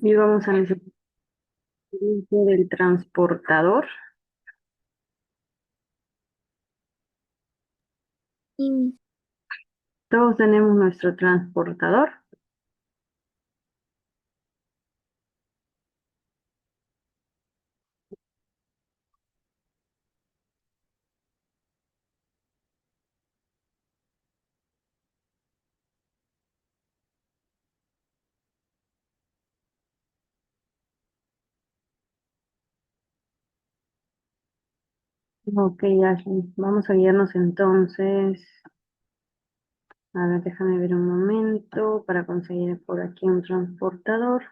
Y vamos a necesitar el uso del transportador. Y Todos tenemos nuestro transportador. Ok, Ashley, vamos a guiarnos entonces. A ver, déjame ver un momento para conseguir por aquí un transportador.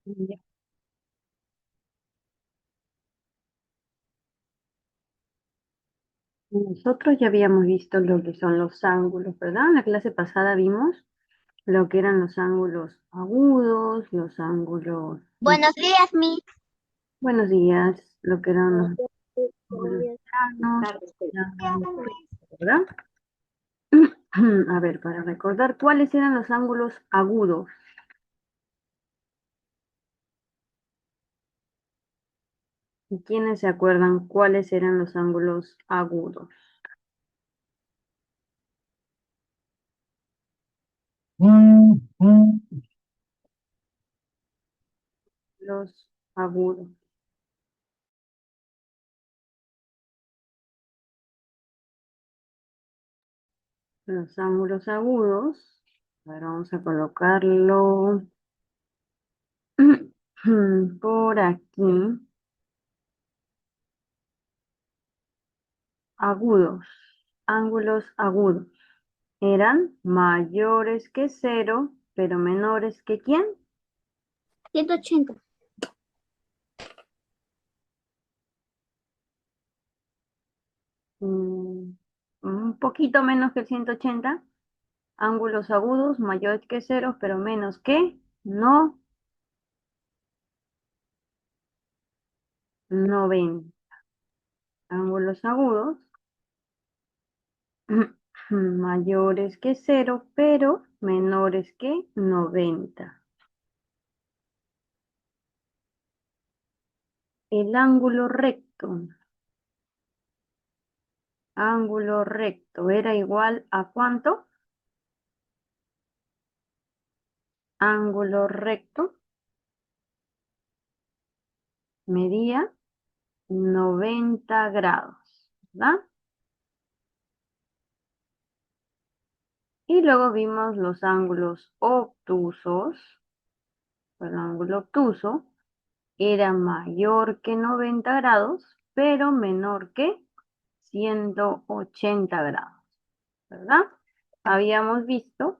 Ya. Nosotros ya habíamos visto lo que son los ángulos, ¿verdad? En la clase pasada vimos lo que eran los ángulos agudos, los ángulos... buenos días, Miss. Buenos días, lo que eran los Buenos ángulos días. planos, Tardes, pues. los ángulos rectos, ¿verdad? A ver, para recordar, ¿cuáles eran los ángulos agudos? ¿Y quiénes se acuerdan cuáles eran los ángulos agudos? Los agudos. Los ángulos agudos. Ahora vamos a colocarlo por aquí. Agudos. Ángulos agudos. Eran mayores que cero, pero menores que ¿quién? 180. Mm, un poquito menos que 180. Ángulos agudos mayores que cero, pero menos que no 90. Ángulos agudos mayores que cero, pero menores que 90. El ángulo recto. Ángulo recto era igual a ¿cuánto? Ángulo recto medía 90 grados, ¿verdad? Y luego vimos los ángulos obtusos. El ángulo obtuso era mayor que 90 grados, pero menor que 180 grados, ¿verdad? Habíamos visto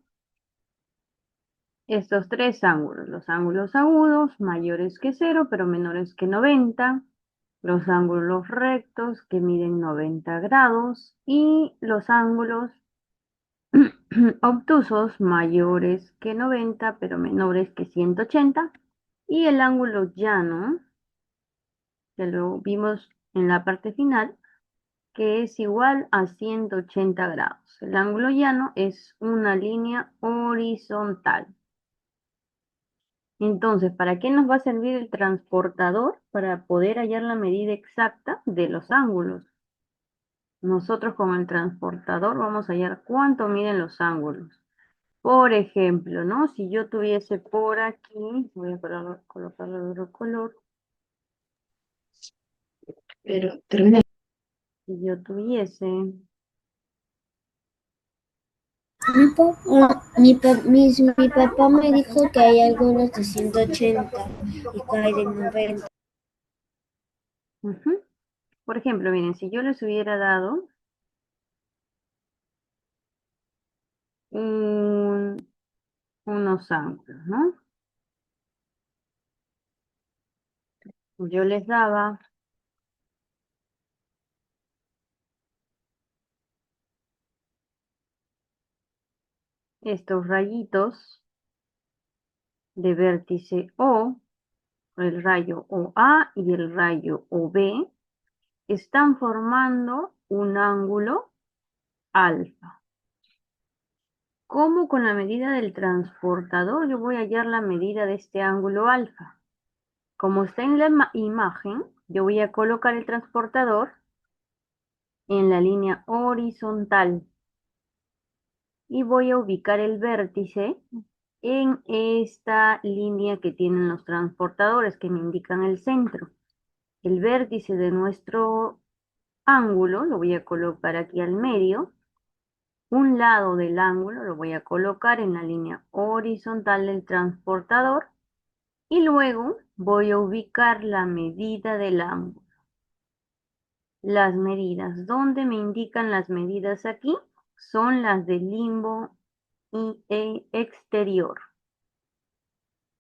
estos tres ángulos, los ángulos agudos, mayores que cero, pero menores que 90, los ángulos rectos que miden 90 grados y los ángulos obtusos mayores que 90, pero menores que 180, y el ángulo llano, que lo vimos en la parte final, que es igual a 180 grados. El ángulo llano es una línea horizontal. Entonces, ¿para qué nos va a servir el transportador? Para poder hallar la medida exacta de los ángulos. Nosotros con el transportador vamos a hallar cuánto miden los ángulos. Por ejemplo, ¿no? Si yo tuviese por aquí, voy a colocarlo de otro color. Pero termina. Si yo tuviese Mi papá me dijo que hay algunos de 180 y que hay de 90. Ujú. Por ejemplo, miren, si yo les hubiera dado unos ángulos, ¿no? Yo les daba estos rayitos de vértice O, el rayo OA y el rayo OB, están formando un ángulo alfa. ¿Cómo con la medida del transportador yo voy a hallar la medida de este ángulo alfa? Como está en la imagen, yo voy a colocar el transportador en la línea horizontal y voy a ubicar el vértice en esta línea que tienen los transportadores que me indican el centro. El vértice de nuestro ángulo lo voy a colocar aquí al medio. Un lado del ángulo lo voy a colocar en la línea horizontal del transportador y luego voy a ubicar la medida del ángulo. Las medidas, ¿dónde me indican las medidas aquí? Son las del limbo exterior.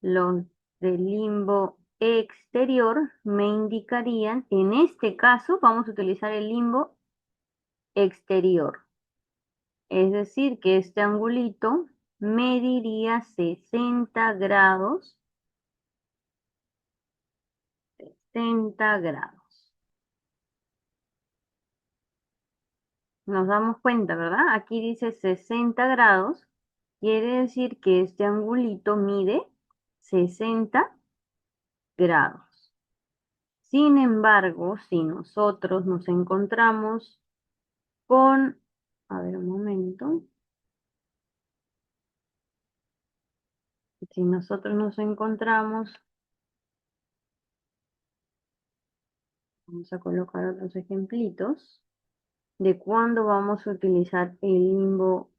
Los del limbo exterior me indicarían, en este caso vamos a utilizar el limbo exterior. Es decir, que este angulito mediría 60 grados, 60 grados. Nos damos cuenta, ¿verdad? Aquí dice 60 grados, quiere decir que este angulito mide 60 grados. Sin embargo, si nosotros nos encontramos con, a ver un momento, si nosotros nos encontramos, vamos a colocar otros ejemplitos de cuándo vamos a utilizar el limbo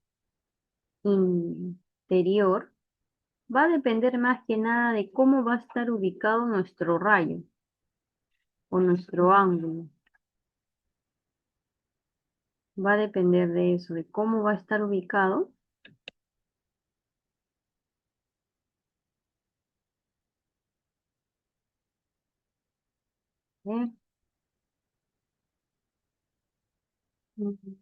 interior, va a depender más que nada de cómo va a estar ubicado nuestro rayo o nuestro ángulo. Va a depender de eso, de cómo va a estar ubicado. ¿Eh? Ujú.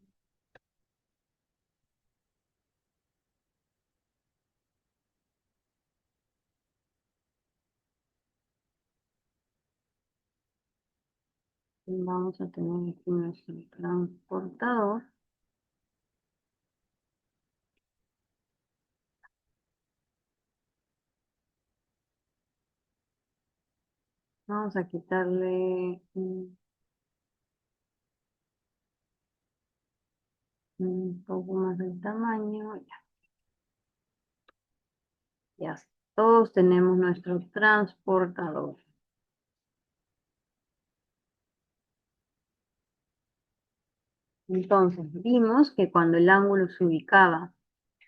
Vamos a tener aquí nuestro transportador. Vamos a quitarle un poco más del tamaño. Ya, todos tenemos nuestro transportador. Entonces, vimos que cuando el ángulo se ubicaba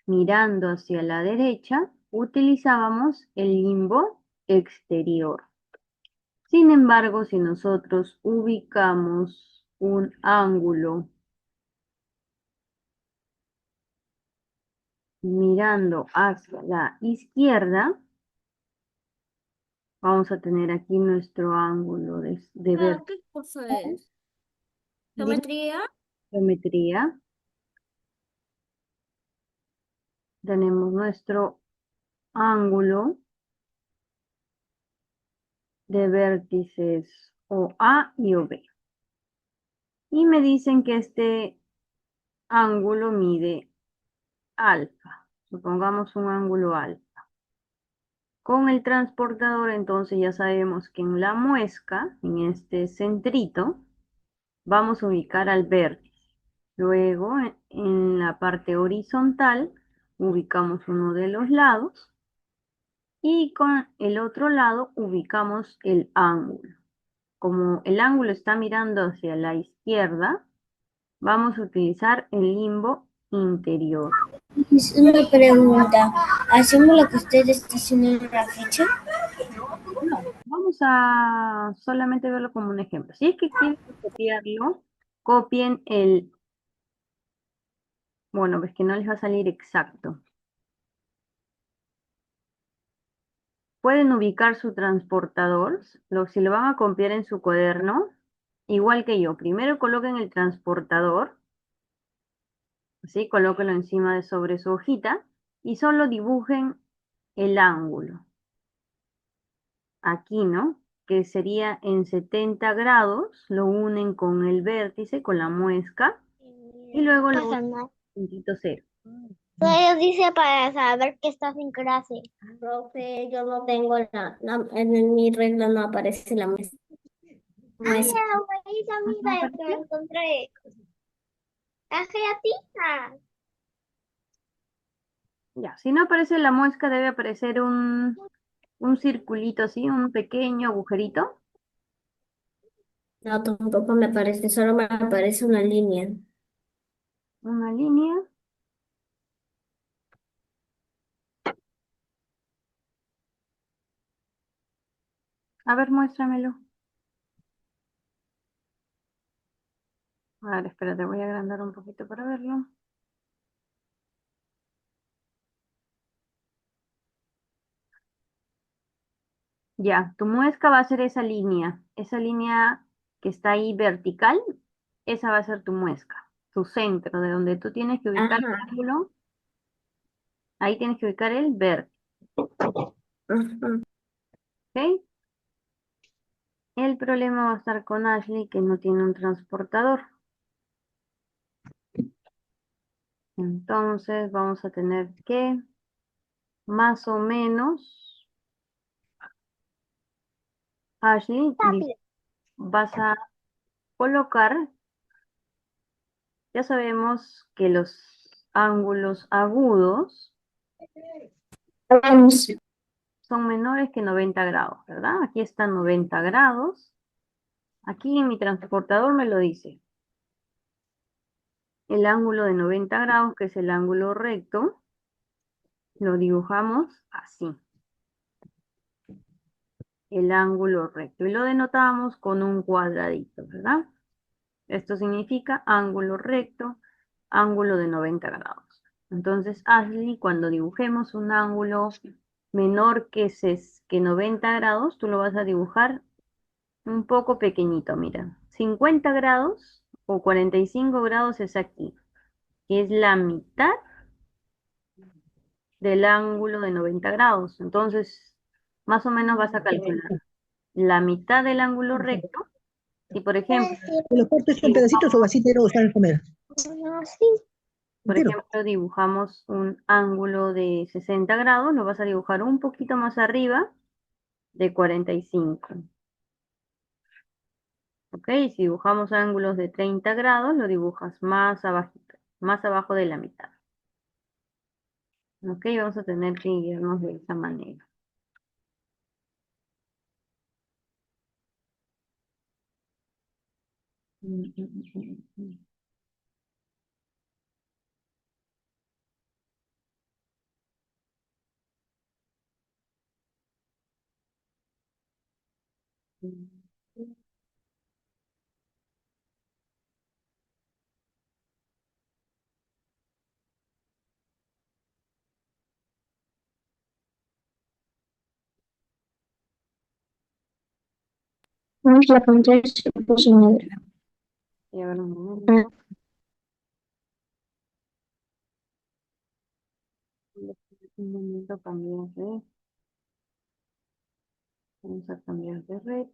mirando hacia la derecha, utilizábamos el limbo exterior. Sin embargo, si nosotros ubicamos un ángulo mirando hacia la izquierda, vamos a tener aquí nuestro ángulo de ver ¿Qué cosa es? ¿Geometría? geometría. Tenemos nuestro ángulo de vértices OA y OB. Y me dicen que este ángulo mide alfa. Supongamos un ángulo alfa. Con el transportador, entonces ya sabemos que en la muesca, en este centrito, vamos a ubicar al vértice. Luego, en la parte horizontal, ubicamos uno de los lados y con el otro lado ubicamos el ángulo. Como el ángulo está mirando hacia la izquierda, vamos a utilizar el limbo interior. Es una pregunta. ¿Hacemos lo que usted está haciendo en la ficha? No, vamos a solamente verlo como un ejemplo. Si es que quieren copiarlo, copien el, bueno, ves que no les va a salir exacto. Pueden ubicar su transportador, si lo van a copiar en su cuaderno, igual que yo. Primero coloquen el transportador, ¿sí? Colóquenlo encima de sobre su hojita y solo dibujen el ángulo. Aquí, ¿no? Que sería en 70 grados, lo unen con el vértice, con la muesca, y luego lo unen Pasa nada. en puntito cero. Entonces dice para saber que estás en clase. Profe, yo no tengo en mi regla no aparece la muestra. Ay, abuelita, ¿No mira lo que me apareció? encontré. La gelatina. Ya, si no aparece la muesca, debe aparecer un circulito así, un pequeño agujerito, No, tampoco me aparece, solo me aparece una línea. una línea. A ver, muéstramelo. A ver, espérate, voy a agrandar un poquito para verlo. Ya, tu muesca va a ser esa línea que está ahí vertical, esa va a ser tu muesca, tu centro, de donde tú tienes que ubicar el Ajá. ángulo, ahí tienes que ubicar el vértice, Ajá. ¿ok? El problema va a estar con Ashley, que no tiene un transportador. Entonces vamos a tener que, más o menos, Ashley, Rápido. vas a colocar, ya sabemos que los ángulos agudos Vamos. son menores que 90 grados, ¿verdad? Aquí están 90 grados. Aquí en mi transportador me lo dice. El ángulo de 90 grados, que es el ángulo recto, lo dibujamos así. El ángulo recto. Y lo denotamos con un cuadradito, ¿verdad? Esto significa ángulo recto, ángulo de 90 grados. Entonces, Ashley, cuando dibujemos un ángulo menor que 90 grados, tú lo vas a dibujar un poco pequeñito, mira. 50 grados o 45 grados es aquí, que es la mitad del ángulo de 90 grados. Entonces, más o menos vas a calcular la mitad del ángulo recto. Si, por ejemplo, ¿Lo cortes en pedacitos o dibujamos, así entero están a comer? No, sí. por Entero. ejemplo, dibujamos un ángulo de 60 grados, lo vas a dibujar un poquito más arriba de 45. ¿Ok? Si dibujamos ángulos de 30 grados, lo dibujas más abajito, más abajo de la mitad. ¿Ok? Vamos a tener que guiarnos de esa manera. Vamos, la pantalla se puso negra. Y a ver un momento. Un momento, cambiar de. Vamos a cambiar de red.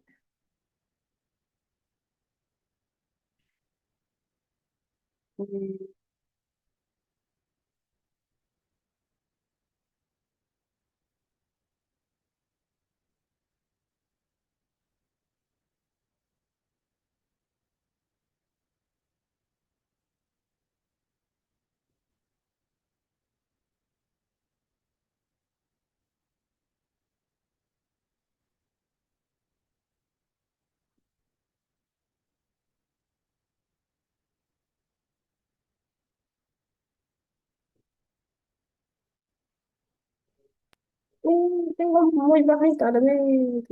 Tengo muy baja internet.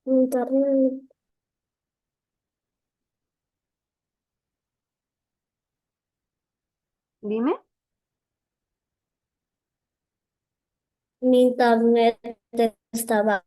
Internet. Dime. Mi internet estaba.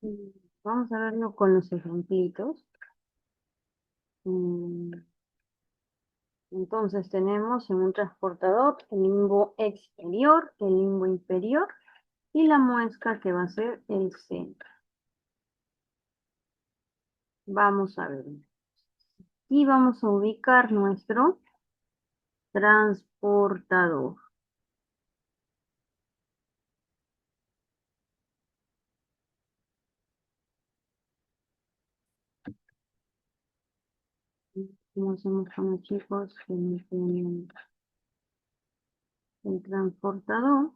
Mm, Vamos a verlo con los ejemplitos. Mm, Entonces tenemos en un transportador el limbo exterior, el limbo inferior y la muesca que va a ser el centro. Vamos a ver. Y vamos a ubicar nuestro transportador. ¿Cómo hacemos con los chicos que no tienen el transportador?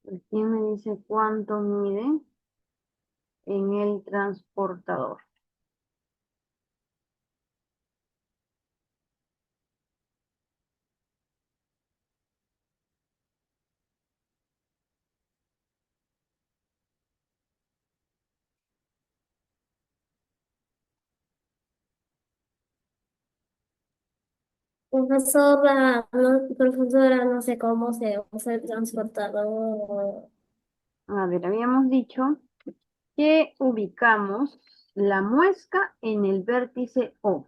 Pues, ¿quién me dice cuánto mide en el transportador? Profesora, no sé cómo se usa el transportador. A ver, habíamos dicho que ubicamos la muesca en el vértice O.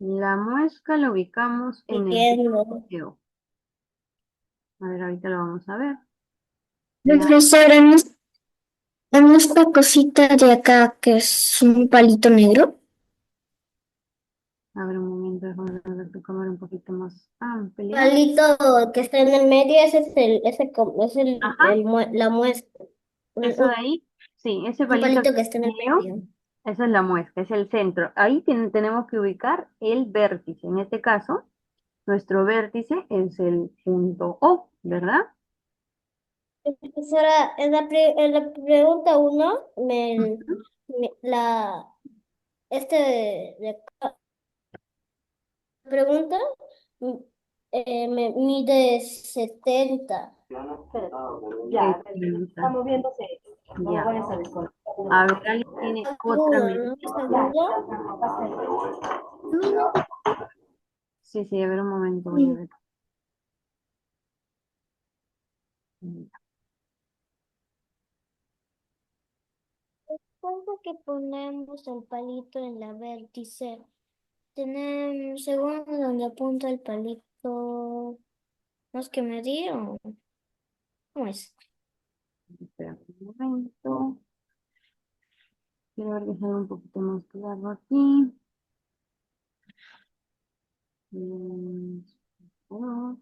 La muesca la ubicamos en el Entiendo. vértice O. A ver, ahorita lo vamos a ver. La, Profesora, en esta cosita de acá que es un palito negro. a ver, un momento, déjame ver tu cámara un poquito más amplia. Palito que está en el medio, ese es Ajá, la muestra. eso de ahí. Sí, ese Un palito palito que que está está en en el medio, medio. esa es la muesca, es el centro. Ahí tenemos que ubicar el vértice. En este caso, nuestro vértice es el punto O, ¿verdad? Profesora, en la pregunta uno, Ujú. este de acá, pregunta mm, me mide 70. Espérate, ya, Excelente. está moviéndose. Ya. A ver, ¿alguien tiene otra Agudo, medida? ¿no es agudo? Mira, Sí, sí, a ver un momento, voy a ver. después que ponemos el palito en la vértice, tenemos, según donde apunta el palito, ¿nos que medir o cómo es? Espera un momento. Quiero ver que salga un poquito más claro aquí. Mm, oh,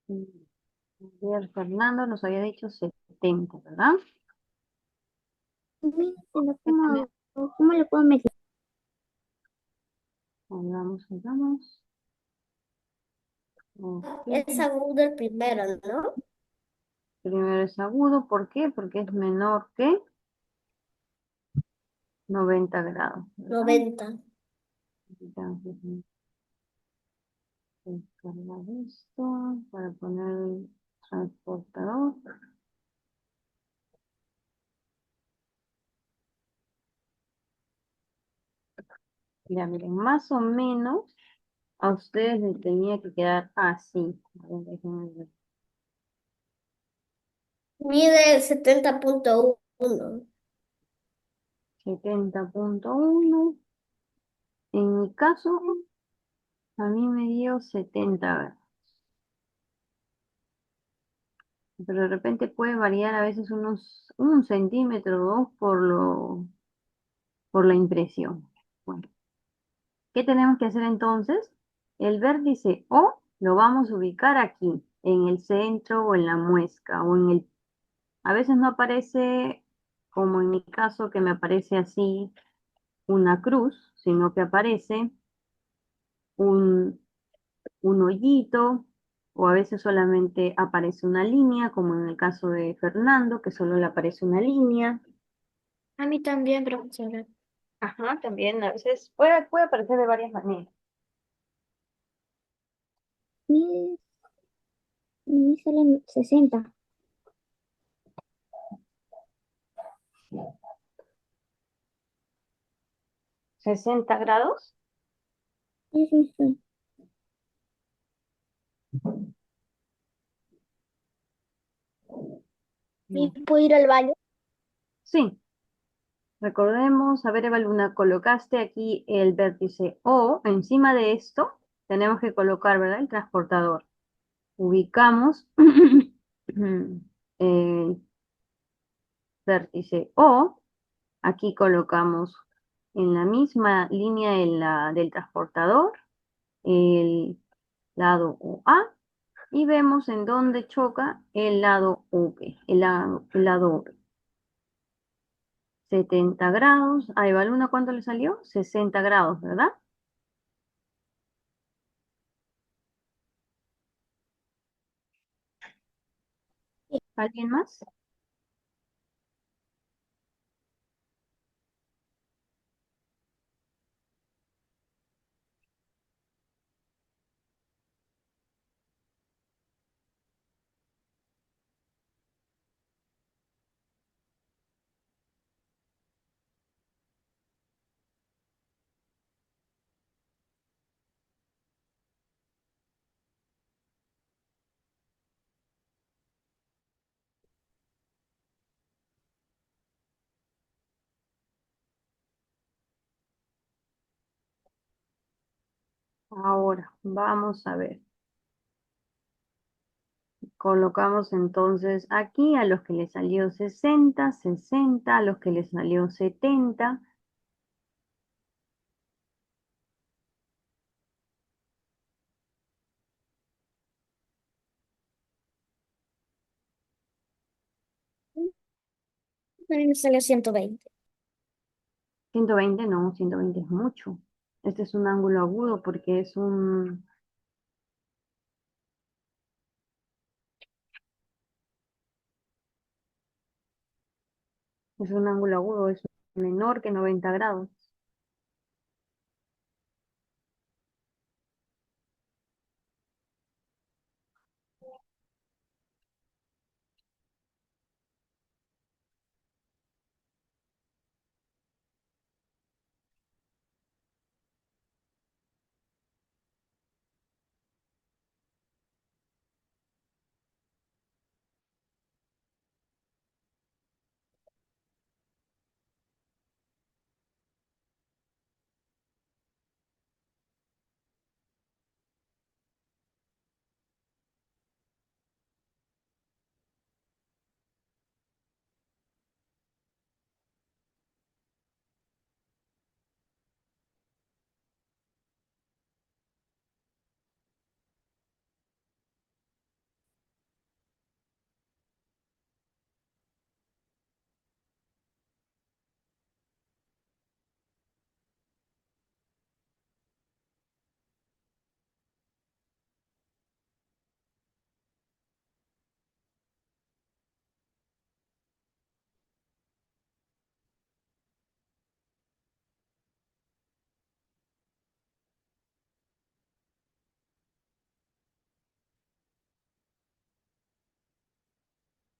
mm, a ver, Fernando nos había dicho 70, ¿verdad? Mira, pero ¿Qué tenemos? ¿cómo le puedo medir? Hagamos. Ok. Es agudo el primero, ¿no? Primero es agudo, ¿por qué? Porque es menor que 90 grados, ¿verdad? 90. Entonces, descargar esto para poner el transportador. Ya miren, más o menos a ustedes les tenía que quedar así. A ver, déjenme ver. Mide 70.1. 70.1. En mi caso, a mí me dio 70 grados. Pero de repente puede variar a veces unos 1 centímetro o 2 por la impresión. Bueno, ¿qué tenemos que hacer entonces? El vértice O lo vamos a ubicar aquí, en el centro o en la muesca o en el... A veces no aparece, como en mi caso, que me aparece así una cruz, sino que aparece un, un hoyito o a veces solamente aparece una línea, como en el caso de Fernando, que solo le aparece una línea. A mí también, profesora. Ajá, también a veces puede aparecer de varias maneras. Mide, mide sale 60. 60 grados. Sí, sí, sí. ¿Y No. puedo ir al baño? Sí, recordemos, a ver, Eva Luna, colocaste aquí el vértice O, encima de esto tenemos que colocar, ¿verdad? El transportador. Ubicamos el vértice O, aquí colocamos en la misma línea del transportador el lado OA y vemos en dónde choca el lado V, el lado V. 70 grados. A Eva Luna, ¿cuánto le salió? 60 grados, ¿verdad? ¿Alguien más? Ahora, vamos a ver. Colocamos entonces aquí a los que les salió 60, 60, a los que les salió 70. A mí me salió 120. 120 no, 120 es mucho. Este es un ángulo agudo porque es un ángulo agudo, es menor que 90 grados.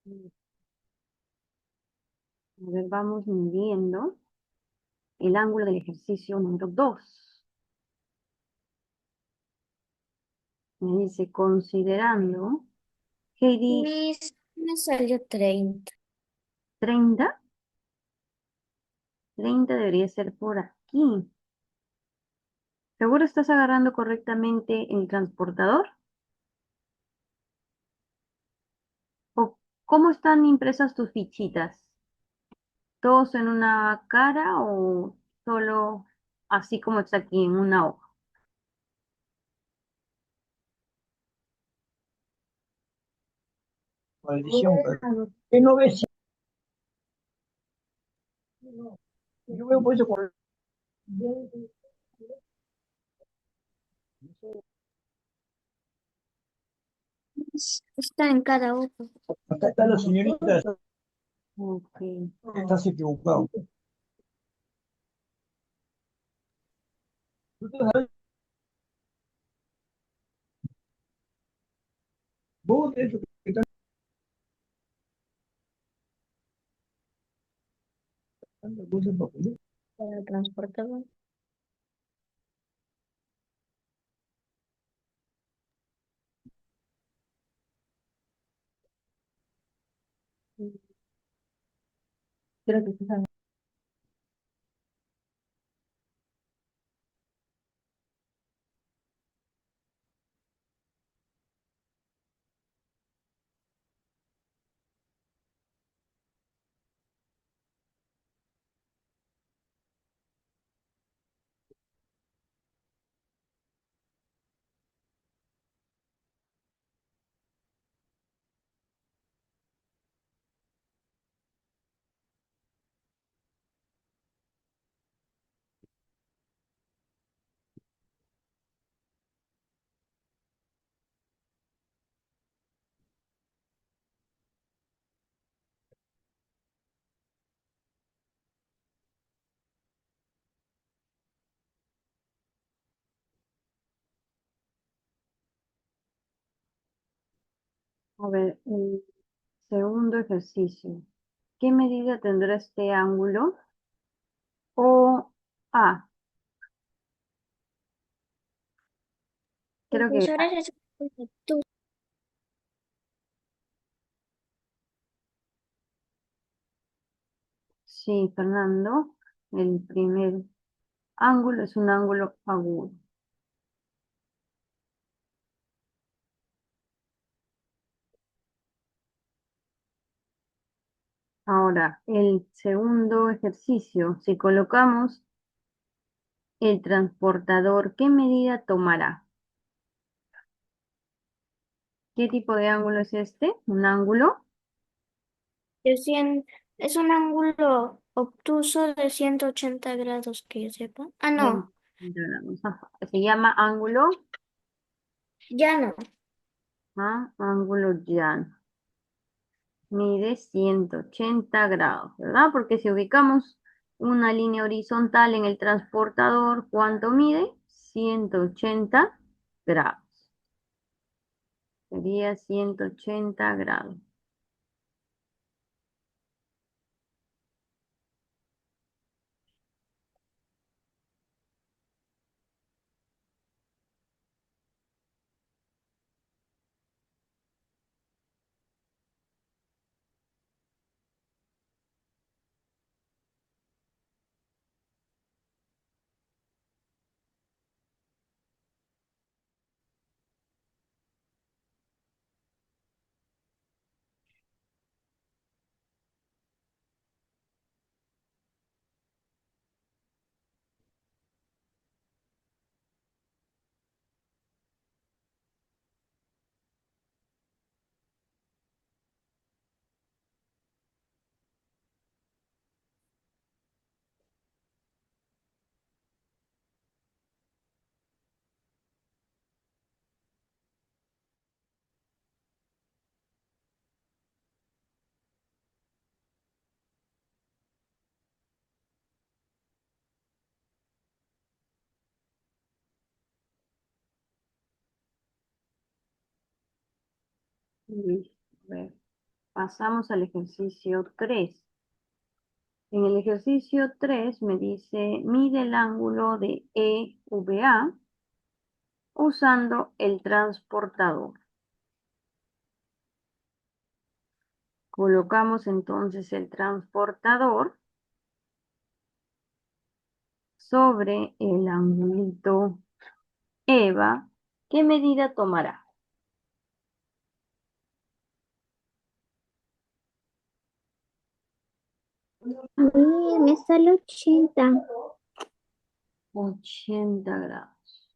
A ver, vamos midiendo el ángulo del ejercicio número 2. Me dice, considerando, Heidi, Me salió 30. 30, 30 debería ser por aquí. ¿Seguro estás agarrando correctamente el transportador? ¿O cómo están impresas tus fichitas? ¿Todos en una cara o solo así como está aquí en una hoja? Maldición, pero ¿qué no ves? Yo veo por eso por Está en cada hoja. acá está la señorita, Ok. estás equivocado. Tú te sabes, vos de eso que estás dando cosas para poner. Para el transportador. Creo que sí sabe. A ver, el segundo ejercicio. ¿Qué medida tendrá este ángulo? O A. Creo que Profesora, es tú. sí, Fernando. El primer ángulo es un ángulo agudo. Ahora, el segundo ejercicio, si colocamos el transportador, ¿qué medida tomará? ¿Qué tipo de ángulo es este? ¿Un ángulo? De 100 es un ángulo obtuso de 180 grados, que yo sepa. Ah, no, 180 grados. Ajá. Se llama ángulo, ya no. ángulo llano. Mide 180 grados, ¿verdad? Porque si ubicamos una línea horizontal en el transportador, ¿cuánto mide? 180 grados. Sería 180 grados. Listo. A ver, pasamos al ejercicio 3. En el ejercicio 3 me dice, mide el ángulo de EVA usando el transportador. Colocamos entonces el transportador sobre el angulito EVA. ¿Qué medida tomará? A mí me sale 80. 80 grados.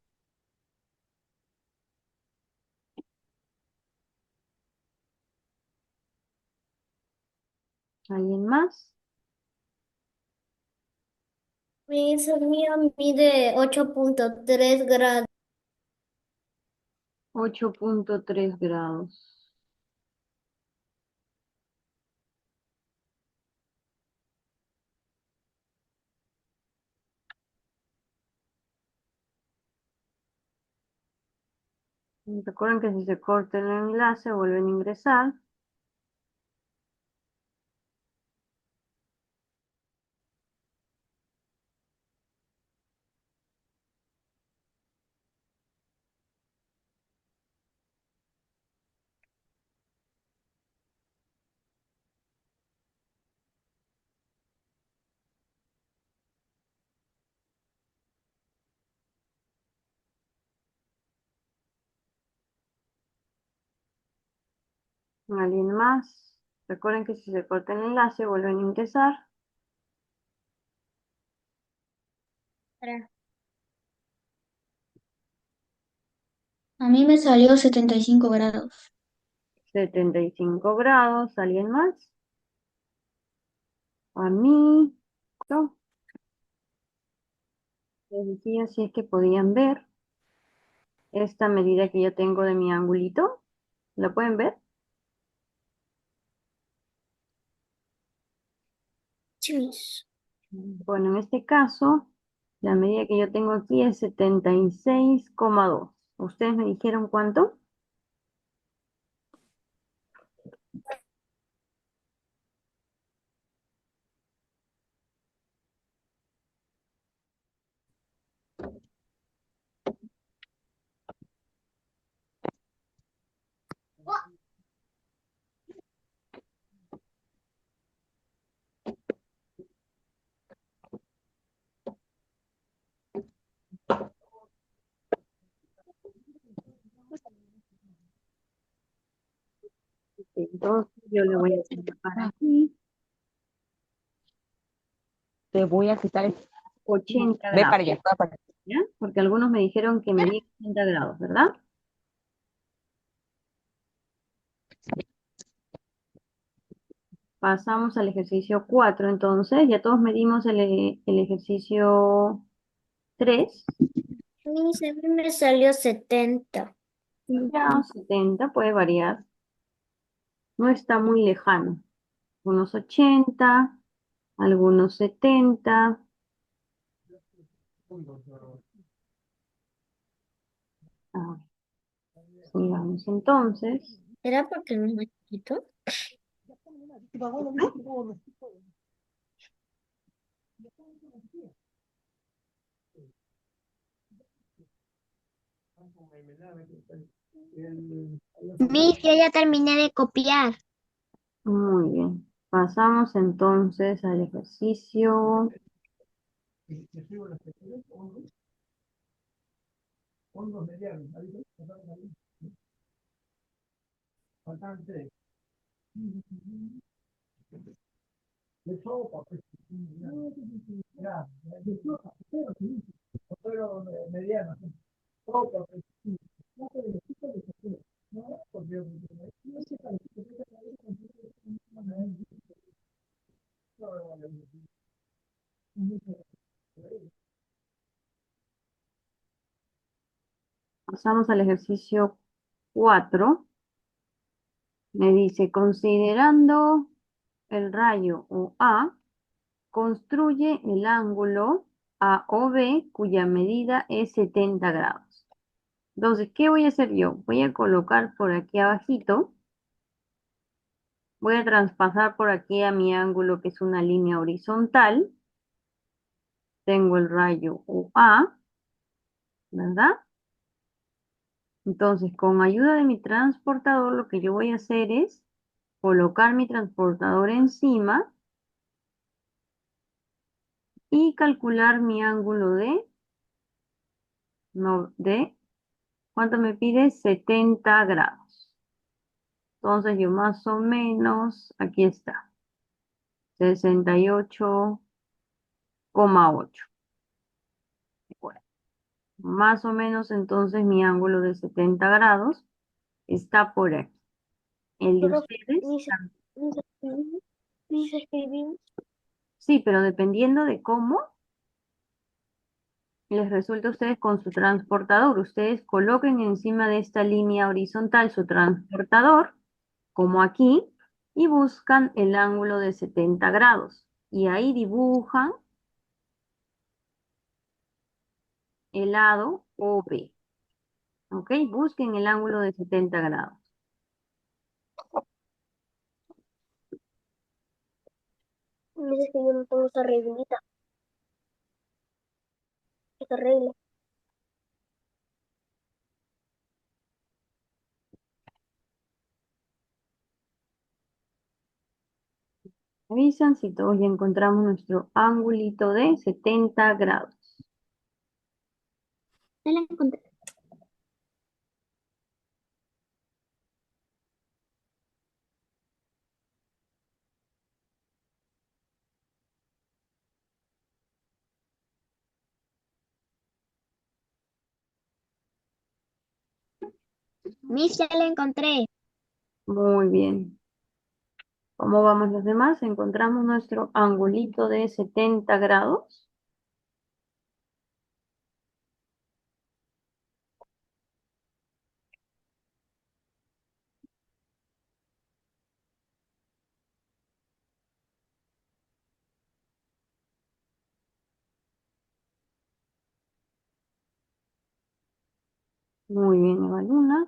¿Alguien más? El mío mide 8.3 grados. 8.3 grados. Recuerden que si se corta el enlace, vuelven a ingresar. ¿Alguien más? Recuerden que si se corta el enlace, vuelven a ingresar. A mí me salió 75 grados. 75 grados. ¿Alguien más? A mí, no. Les decía si es que podían ver esta medida que yo tengo de mi angulito. ¿La pueden ver? Chis. Bueno, en este caso, la medida que yo tengo aquí es 76,2. ¿Ustedes me dijeron cuánto? Entonces yo le voy a colocar aquí te voy a quitar 80 Ve para grados, allá, va para allá. ¿ya? Porque algunos me dijeron que medía 80 grados, ¿verdad? Pasamos al ejercicio 4, entonces, ya todos medimos el ejercicio 3. Miss, a mí me salió 70. Ya 70 puede variar, no está muy lejano. Algunos 80, algunos 70. Ah, sigamos entonces. ¿Era porque no es más chiquito? Miss, yo ya terminé de copiar. Muy bien. Pasamos entonces al ejercicio. Fondos medianos, ahí faltan tres. De sopa, pues. Ya, de sopa, pero mediano. Sopa, pues. No, pero de sopa de sopa. No, porque no sé para qué te Pasamos al ejercicio 4. Me dice, considerando el rayo OA, construye el ángulo AOB cuya medida es 70 grados. Entonces, ¿qué voy a hacer yo? Voy a colocar por aquí abajito, voy a traspasar por aquí a mi ángulo que es una línea horizontal. Tengo el rayo OA, ¿verdad? Entonces, con ayuda de mi transportador, lo que yo voy a hacer es colocar mi transportador encima y calcular mi ángulo no, ¿cuánto me pide? 70 grados. Entonces, yo más o menos, aquí está, 68,8. Bueno, más o menos, entonces, mi ángulo de 70 grados está por aquí. El de Pero ustedes, mis escribimos. sí, pero dependiendo de cómo les resulta a ustedes con su transportador. Ustedes coloquen encima de esta línea horizontal su transportador, como aquí, y buscan el ángulo de 70 grados. Y ahí dibujan el lado OB. ¿Ok? Busquen el ángulo de 70 grados. Mis es que yo no tengo esa reglita, esa regla. Avisan si todos ya encontramos nuestro angulito de 70 grados. Ya la encontré. Miss, ya la encontré. Muy bien. ¿Cómo vamos los demás? Encontramos nuestro angulito de 70 grados. Muy bien, Eva Luna.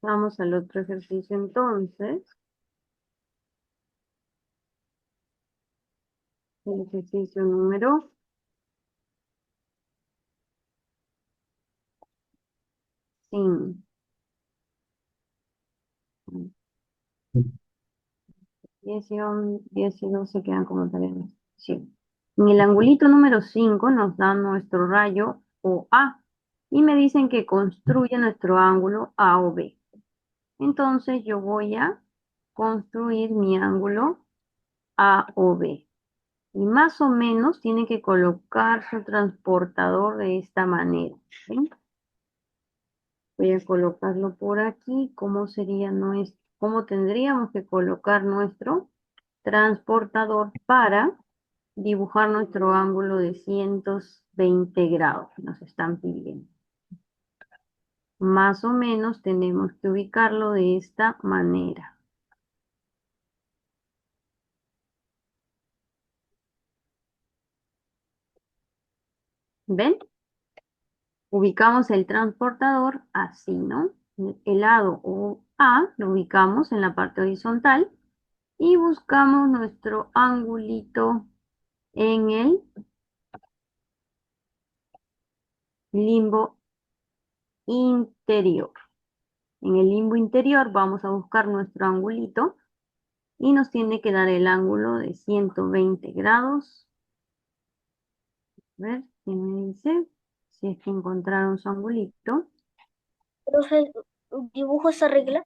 Vamos al otro ejercicio entonces. El ejercicio número 5. 10 y 12 quedan como tarea. Sí. En el angulito número 5 nos dan nuestro rayo OA y me dicen que construya nuestro ángulo AOB. Entonces yo voy a construir mi ángulo AOB. Y más o menos tiene que colocar su transportador de esta manera. ¿Sí? Voy a colocarlo por aquí. ¿Cómo tendríamos que colocar nuestro transportador para dibujar nuestro ángulo de 120 grados que nos están pidiendo? Más o menos tenemos que ubicarlo de esta manera. ¿Ven? Ubicamos el transportador así, ¿no? El lado o A lo ubicamos en la parte horizontal y buscamos nuestro angulito en el limbo interior. En el limbo interior vamos a buscar nuestro angulito y nos tiene que dar el ángulo de 120 grados. A ver, ¿quién me dice? Si es que encontraron su angulito. Profe, ¿dibujo esa regla?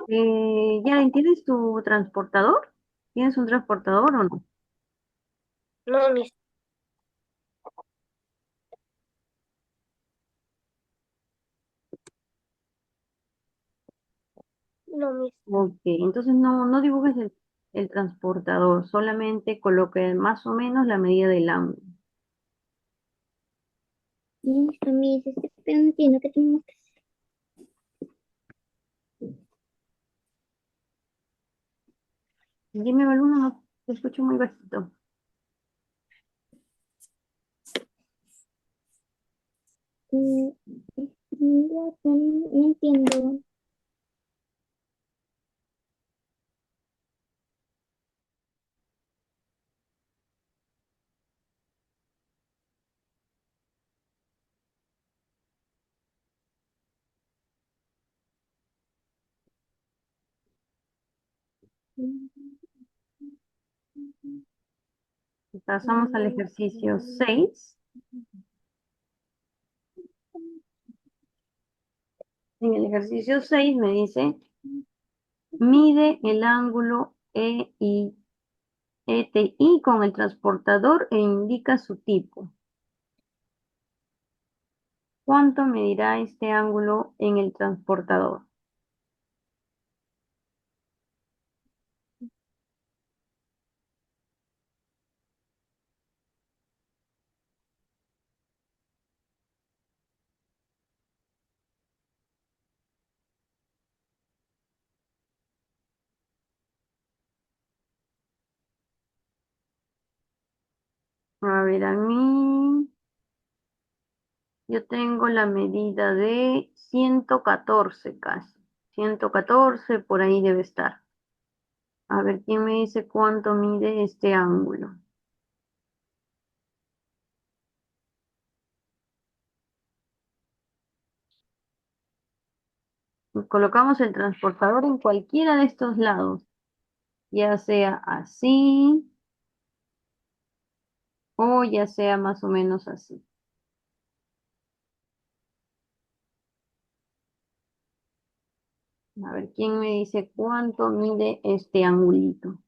¿Ya tienes tu transportador? ¿Tienes un transportador o no? No, mis, no, mis. Ok, entonces no dibujes el transportador, solamente coloque más o menos la medida del ángulo. Listo, mis, pero no entiendo qué tenemos que Dime, Baluna, no te escucho muy bajito. hacer. No entiendo. Pasamos al ejercicio 6. En el ejercicio 6 me dice, mide el ángulo ETI con el transportador e indica su tipo. ¿Cuánto medirá este ángulo en el transportador? A ver, a mí, yo tengo la medida de 114 casi. 114 por ahí debe estar. A ver, ¿quién me dice cuánto mide este ángulo? Colocamos el transportador en cualquiera de estos lados, ya sea así o ya sea más o menos así. A ver, ¿quién me dice cuánto mide este angulito?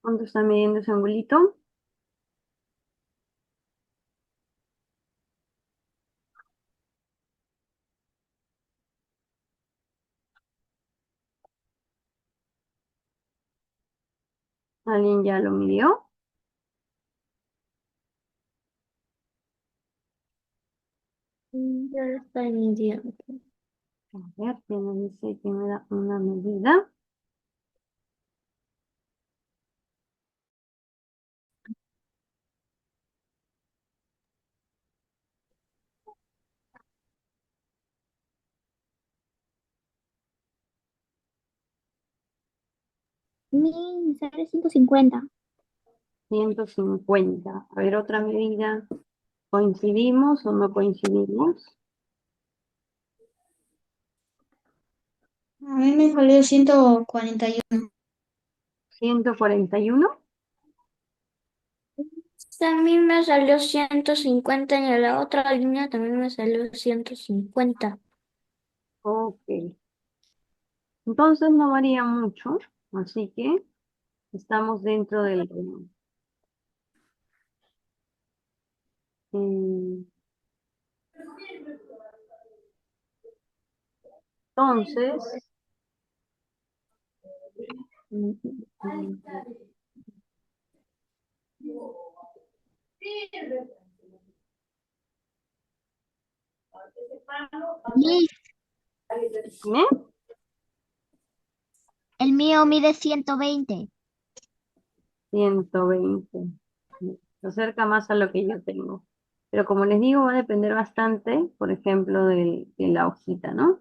¿Cuánto está midiendo ese angulito? ¿Alguien ya lo midió? Ya lo estoy midiendo. A ver, ¿quién me dice que me da una medida? Me sale 150. 150. A ver, otra medida. ¿Coincidimos o no coincidimos? A mí me salió 141. 141. A mí me salió 150 y en la otra línea también me salió 150. Ok. Entonces no varía mucho, así que estamos dentro del rango. Eh, Entonces, mm, mm, Miss, ¿me? el mío mide 120. 120. Se acerca más a lo que yo tengo. Pero como les digo, va a depender bastante, por ejemplo, de la hojita, ¿no?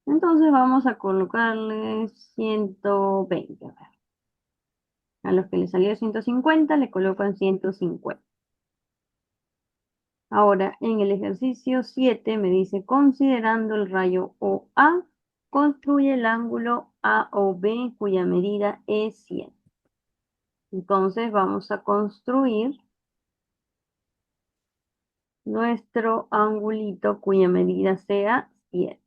Entonces vamos a colocarle 120. A ver. A los que les salió 150, le colocan 150. Ahora, en el ejercicio 7 me dice, considerando el rayo OA, construye el ángulo AOB cuya medida es 100. Entonces vamos a construir nuestro angulito cuya medida sea 100.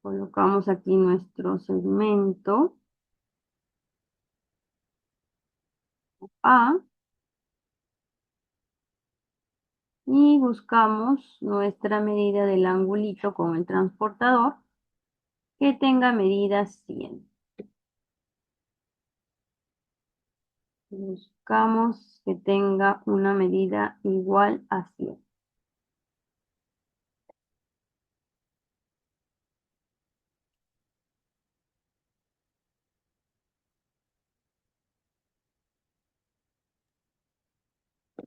Colocamos aquí nuestro segmento A y buscamos nuestra medida del angulito con el transportador que tenga medida 100. Buscamos que tenga una medida igual a 100.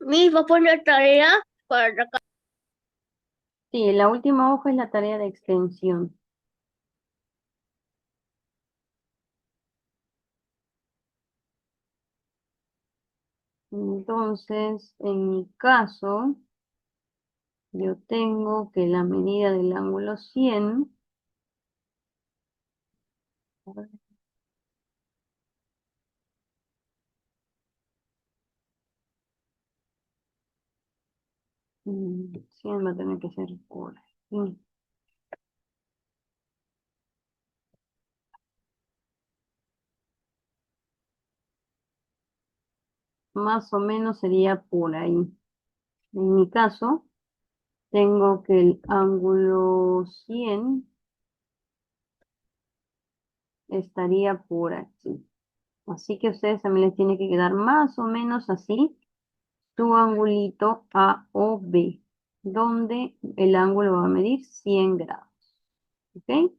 Miss, ¿va a poner tarea para acá? Sí, la última hoja es la tarea de extensión. Entonces, en mi caso, yo tengo que la medida del ángulo 100, a ver, 100 va a tener que ser por aquí. Más o menos sería por ahí. En mi caso, tengo que el ángulo 100 estaría por aquí. Así que ustedes también les tiene que quedar más o menos así su angulito A o B, donde el ángulo va a medir 100 grados. ¿Ok?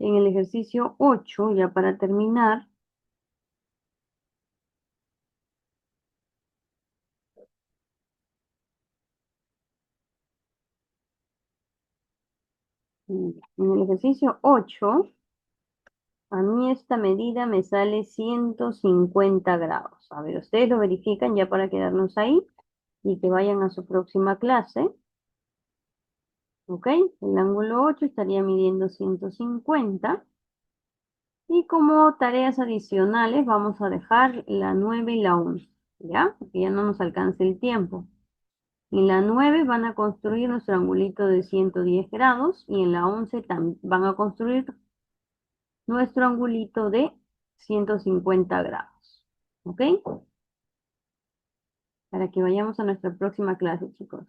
En el ejercicio 8, ya para terminar, en el ejercicio 8, a mí esta medida me sale 150 grados. A ver, ustedes lo verifican ya para quedarnos ahí y que vayan a su próxima clase. ¿Ok? El ángulo 8 estaría midiendo 150. Y como tareas adicionales vamos a dejar la 9 y la 11, ¿ya? Porque ya no nos alcanza el tiempo. En la 9 van a construir nuestro angulito de 110 grados y en la 11 van a construir nuestro angulito de 150 grados. ¿Ok? Para que vayamos a nuestra próxima clase, chicos.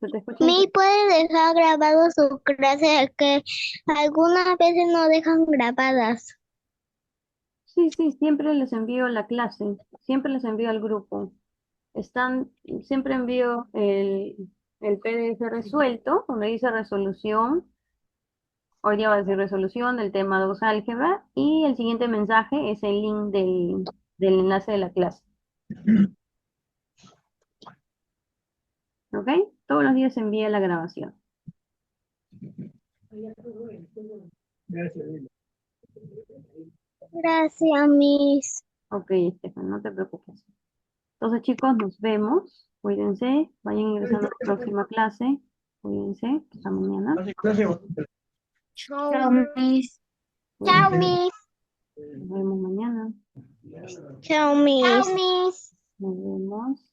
Se te escucha Mi puede dejar grabado su clase que algunas veces no dejan grabadas. Sí, sí, siempre les envío la clase, siempre les envío al grupo. Siempre envío el PDF resuelto, donde dice resolución. Hoy día va a decir resolución del tema 2 álgebra y el siguiente mensaje es el link del enlace de la clase. ¿Ok? Todos los días se envía la grabación. Gracias. Gracias, Miss. Ok, Estefan, no te preocupes. Entonces, chicos, nos vemos. Cuídense. Vayan ingresando a la próxima clase. Cuídense. Hasta mañana. Gracias. Chao, Miss. Chao, Cuídense. Miss. Nos vemos mañana. Chao, Miss. Chao, Miss. Nos vemos.